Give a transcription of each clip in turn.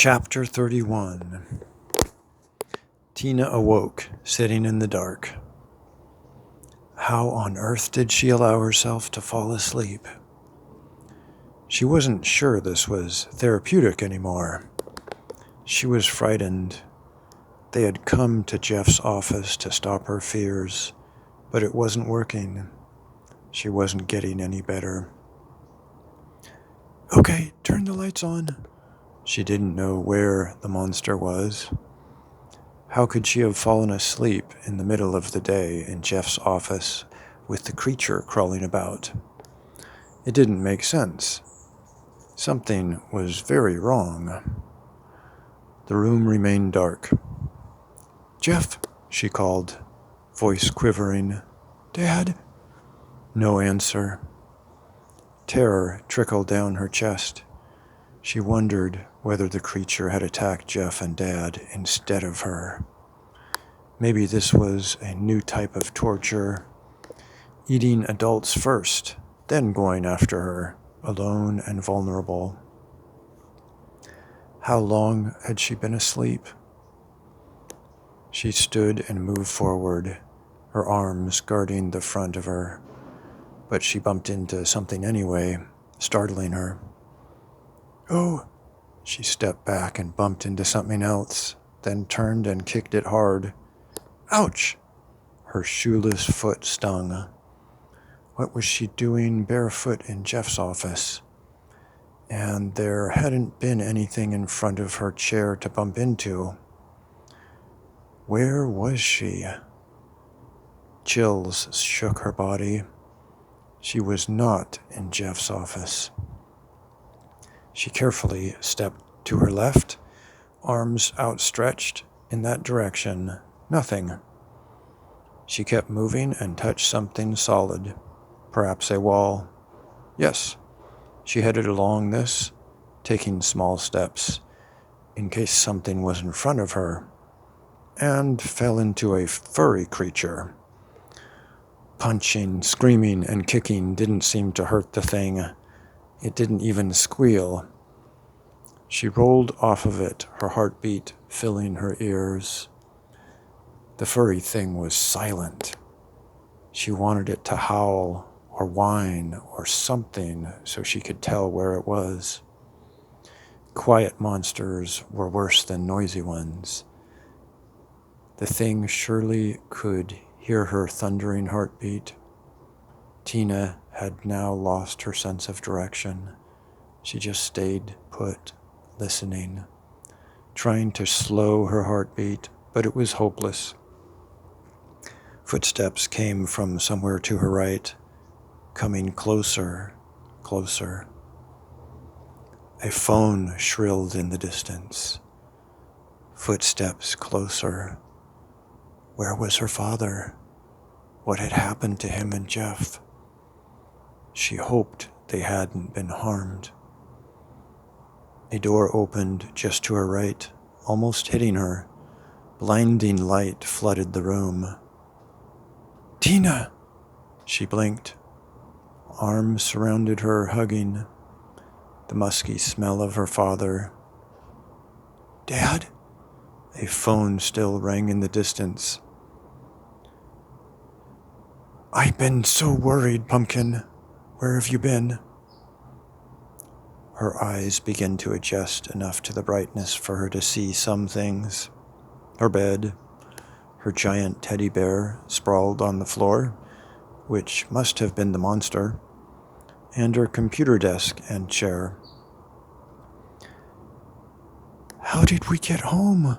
Chapter 31. Tina awoke, sitting in the dark. How on earth did she allow herself to fall asleep? She wasn't sure this was therapeutic anymore. She was frightened. They had come to Jeff's office to stop her fears, but it wasn't working. She wasn't getting any better. Okay, turn the lights on. She didn't know where the monster was. How could she have fallen asleep in the middle of the day in Jeff's office with the creature crawling about? It didn't make sense. Something was very wrong. The room remained dark. "Jeff," she called, voice quivering. "Dad?" No answer. Terror trickled down her chest. She wondered whether the creature had attacked Jeff and Dad instead of her. Maybe this was a new type of torture, eating adults first, then going after her, alone and vulnerable. How long had she been asleep? She stood and moved forward, her arms guarding the front of her, but she bumped into something anyway, startling her. "Oh!" She stepped back and bumped into something else, then turned and kicked it hard. Ouch! Her shoeless foot stung. What was she doing barefoot in Jeff's office? And there hadn't been anything in front of her chair to bump into. Where was she? Chills shook her body. She was not in Jeff's office. She carefully stepped to her left, arms outstretched in that direction. Nothing. She kept moving and touched something solid, perhaps a wall. Yes, she headed along this, taking small steps, in case something was in front of her, and fell into a furry creature. Punching, screaming, and kicking didn't seem to hurt the thing. It didn't even squeal. She rolled off of it, her heartbeat filling her ears. The furry thing was silent. She wanted it to howl or whine or something so she could tell where it was. Quiet monsters were worse than noisy ones. The thing surely could hear her thundering heartbeat. Tina had now lost her sense of direction. She just stayed put, listening, trying to slow her heartbeat, but it was hopeless. Footsteps came from somewhere to her right, coming closer, closer. A phone shrilled in the distance. Footsteps closer. Where was her father? What had happened to him and Jeff? She hoped they hadn't been harmed. A door opened just to her right, almost hitting her. Blinding light flooded the room. "Tina!" She blinked. Arms surrounded her, hugging. The musky smell of her father. "Dad?" A phone still rang in the distance. "I've been so worried, Pumpkin. Where have you been?" Her eyes began to adjust enough to the brightness for her to see some things. Her bed, her giant teddy bear sprawled on the floor, which must have been the monster, and her computer desk and chair. "How did we get home?"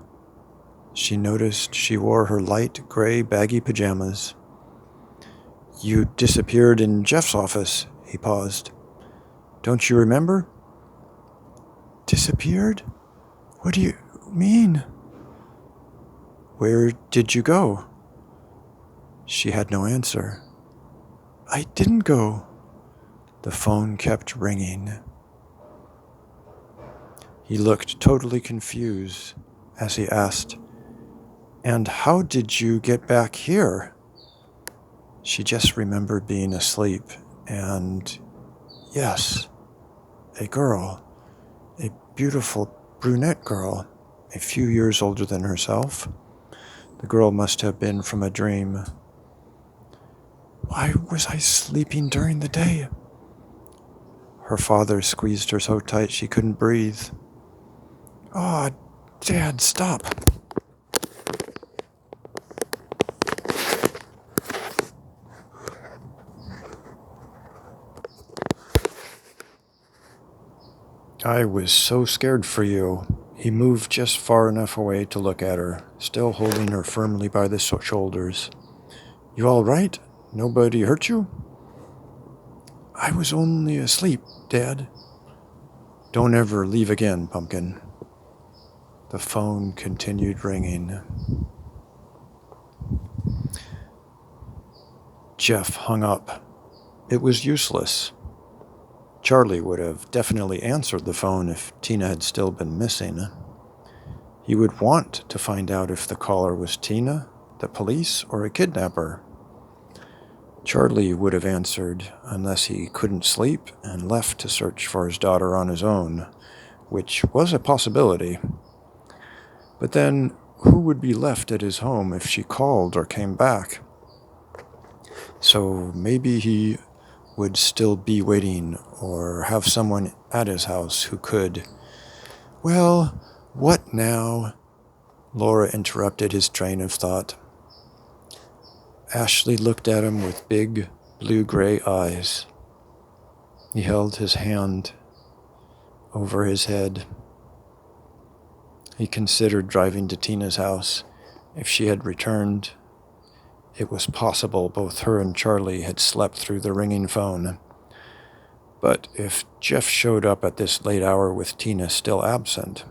She noticed she wore her light gray baggy pajamas. "You disappeared in Jeff's office," he paused. "Don't you remember?" "Disappeared? What do you mean?" "Where did you go?" She had no answer. "I didn't go." The phone kept ringing. He looked totally confused as he asked, "And how did you get back here?" She just remembered being asleep and, yes, a girl, a beautiful brunette girl, a few years older than herself. The girl must have been from a dream. Why was I sleeping during the day? Her father squeezed her so tight she couldn't breathe. Oh, Dad, stop. I was so scared for you. He moved just far enough away to look at her, still holding her firmly by the shoulders. You all right? Nobody hurt you? I was only asleep, Dad. Don't ever leave again, Pumpkin. The phone continued ringing. Jeff hung up. It was useless. Charlie would have definitely answered the phone if Tina had still been missing. He would want to find out if the caller was Tina, the police, or a kidnapper. Charlie would have answered unless he couldn't sleep and left to search for his daughter on his own, which was a possibility. But then, who would be left at his home if she called or came back? So maybe he would still be waiting or have someone at his house who could. Well, what now? Laura interrupted his train of thought. Ashley looked at him with big, blue-gray eyes. He held his hand over his head. He considered driving to Tina's house. If she had returned, it was possible both her and Charlie had slept through the ringing phone. But if Jeff showed up at this late hour with Tina still absent,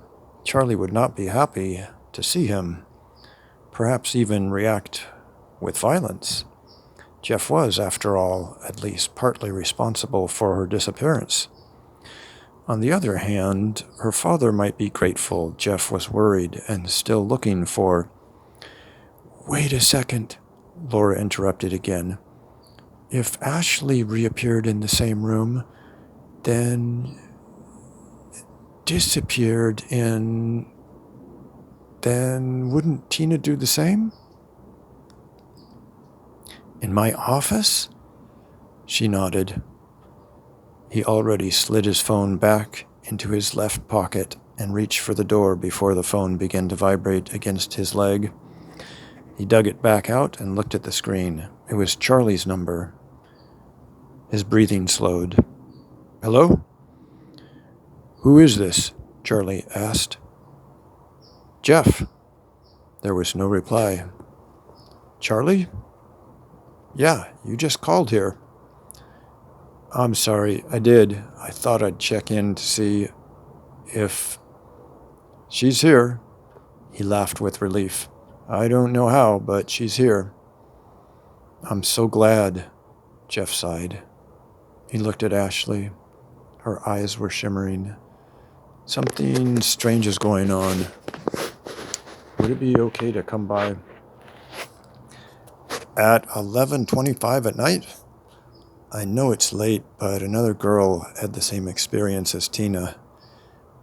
Charlie would not be happy to see him, perhaps even react with violence. Jeff was, after all, at least partly responsible for her disappearance. On the other hand, her father might be grateful Jeff was worried and still looking for... Wait a second, Laura interrupted again. If Ashley reappeared in the same room, then disappeared in... Then wouldn't Tina do the same? In my office? She nodded. He already slid his phone back into his left pocket and reached for the door before the phone began to vibrate against his leg. He dug it back out and looked at the screen. It was Charlie's number. His breathing slowed. Hello? Who is this? Charlie asked. Jeff. There was no reply. Charlie? Yeah, you just called here. I'm sorry, I did. I thought I'd check in to see if... She's here. He laughed with relief. I don't know how, but she's here. I'm so glad, Jeff sighed. He looked at Ashley. Her eyes were shimmering. Something strange is going on. Would it be okay to come by at 11:25 at night? I know it's late, but another girl had the same experience as Tina.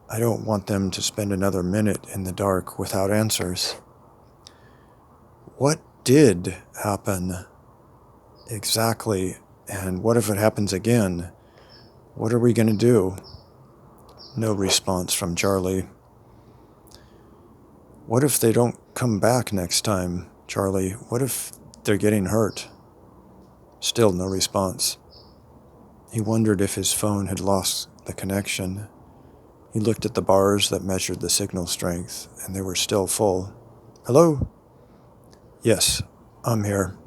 I don't want them to spend another minute in the dark without answers. What did happen exactly, and what if it happens again? What are we going to do? No response from Charlie. What if they don't come back next time, Charlie? What if they're getting hurt? Still no response. He wondered if his phone had lost the connection. He looked at the bars that measured the signal strength, and they were still full. Hello? Yes, I'm here.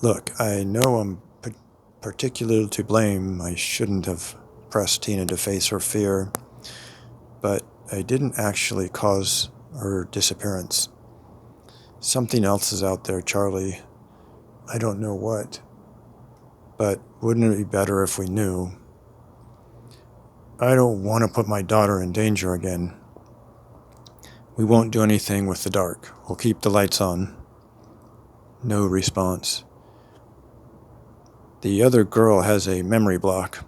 Look, I know I'm particularly to blame. I shouldn't have pressed Tina to face her fear, but I didn't actually cause her disappearance. Something else is out there, Charlie. I don't know what, but wouldn't it be better if we knew? I don't want to put my daughter in danger again. We won't do anything with the dark. We'll keep the lights on. No response. The other girl has a memory block.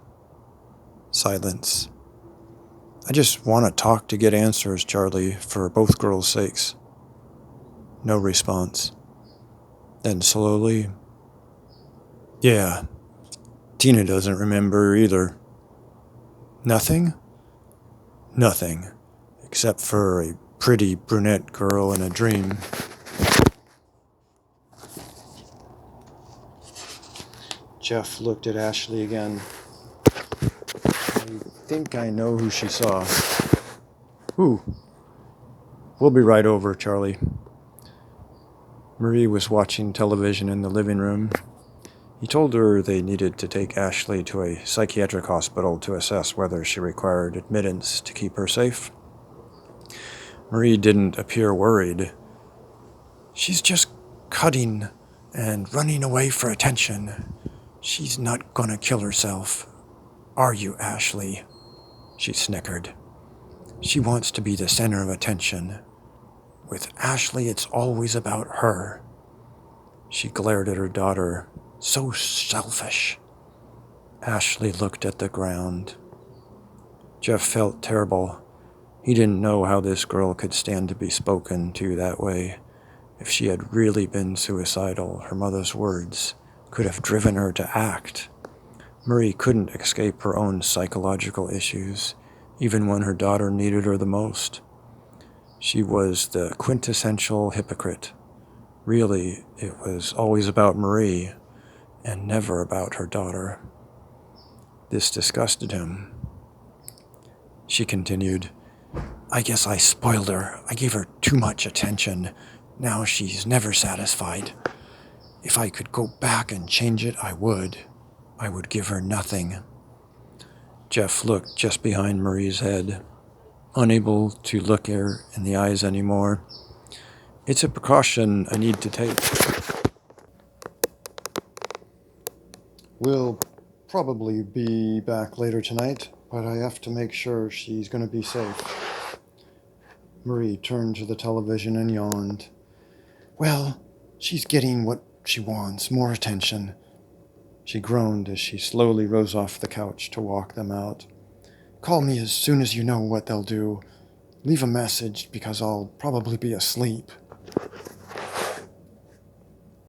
Silence. I just want to talk to get answers, Charlie, for both girls' sakes. No response. Then slowly, yeah, Tina doesn't remember either. Nothing? Nothing, except for a pretty brunette girl in a dream. Jeff looked at Ashley again. I think I know who she saw. Who? We'll be right over, Charlie. Marie was watching television in the living room. He told her they needed to take Ashley to a psychiatric hospital to assess whether she required admittance to keep her safe. Marie didn't appear worried. She's just cutting and running away for attention. She's not gonna kill herself. Are you, Ashley? She snickered. She wants to be the center of attention. With Ashley, it's always about her. She glared at her daughter. So selfish. Ashley looked at the ground. Jeff felt terrible. He didn't know how this girl could stand to be spoken to that way. If she had really been suicidal, her mother's words could have driven her to act. Marie couldn't escape her own psychological issues, even when her daughter needed her the most. She was the quintessential hypocrite. Really, it was always about Marie, and never about her daughter. This disgusted him. She continued, I guess I spoiled her. I gave her too much attention. Now she's never satisfied. If I could go back and change it, I would. I would give her nothing. Jeff looked just behind Marie's head, unable to look her in the eyes anymore. It's a precaution I need to take. We'll probably be back later tonight, but I have to make sure she's going to be safe. Marie turned to the television and yawned. Well, she's getting what she wants, more attention. She groaned as she slowly rose off the couch to walk them out. Call me as soon as you know what they'll do. Leave a message because I'll probably be asleep.